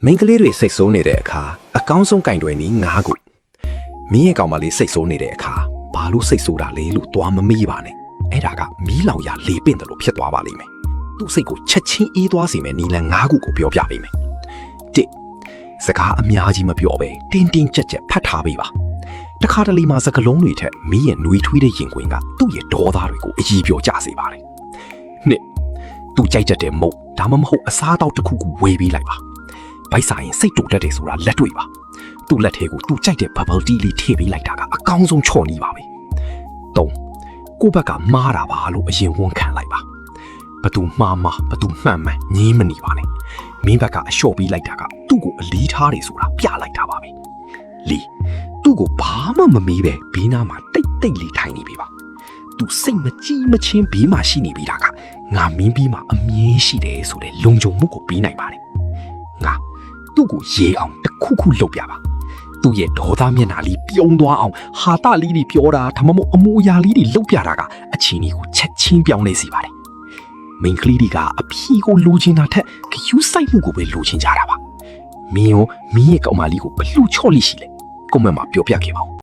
မိန်းကလေးတွေစိတ်ဆိုးနေတဲ့အခါအကောင်းဆုံးကင်တွေနီး9ခုမင်းရဲ့ကောင်မလေးစိတ်ဆိုးနေတဲ့အခါဘာလို့စိတ်ဆိုးတာလဲလို့တွားမမေးပါနဲ့အဲ့ဒါကမီးလောင်ရလေပင့်တယ်လို့ဖြစ်သွားပါလိမ့်မယ်သူ့စိတ်ကိုချက်ချင်းအေးသွားစေမယ်နီလန်9ခုကိုပြောပြပေးမယ်1စကားအများကြီးမပြောပဲတင်းတင်းကြပ်ကြပ်ဖတ်ထားပေးပါတခါတလေမှာစကလုံးတွေထက်မီးရဲ့နှွေးထွေးတဲ့ရင်ခွင်ကသူ့ရဲ့ဒေါသတွေကိုအကြီးပြောကြစေပါတယ်2သူကြိုက်တဲ့မုတ်ဒါမှမဟုတ်အစားအသောက်တစ်ခုခုဝေးပေးလိုက်ပါဘိုက်ဆိုင်စိတ်တူတတ်တယ်ဆိုတာလက်တွေ့ပါသူ့လက်ထဲကိုသူကြိုက်တဲ့ bubble tea လေးထည့်ပေးလိုက်တာကအကောင်းဆုံးချော်နေပါပဲ3ကိုဘက်ကမားတာပါလို့အရင်ဝန်ခံလိုက်ပါဘသူမှားဘသူမှန်ငင်းမနေပါနဲ့မင်းဘက်ကအလျှော့ပေးလိုက်တာကသူ့ကိုအလီးထားတယ်ဆိုတာပြလိုက်တာပါပဲ4သူ့ကိုဘာမှမမေးပဲဘေးနားမှာတိတ်လေးထိုင်နေပြီပါသူစိတ်မကြီးမချင်းဘေးမှာရှိနေပြီတာကငါမင်းပြီးမှအမြင်ရှိတယ်ဆိုတဲ့လုံခြုံမှုကိုပြီးနိုင်ပါတယ်ငါသူ့ကိုရေအောင်တစ်ခုခုလုပ်ပြပါသူ့ရဲ့ဒေါသမျက်နှာလေးပြုံးသွားအောင်ဟာတလေးတွေပြောတာဒါမှမဟုတ်အမူအရာလေးတွေလုပ်ပြတာကအချင်းကြီးကိုချက်ချင်းပြောင်းလဲစေပါတယ်မိန်းကလေးတွေကအဖြီကိုလိုချင်တာထက်ဂယူးဆိုင်မှုကိုပဲလိုချင်ကြတာပါမင်းရဲ့ကောင်မလေးကိုဘလို့ချော့လိရှိလဲကွန်မန့်မှာပြောပြခဲ့ပါဦး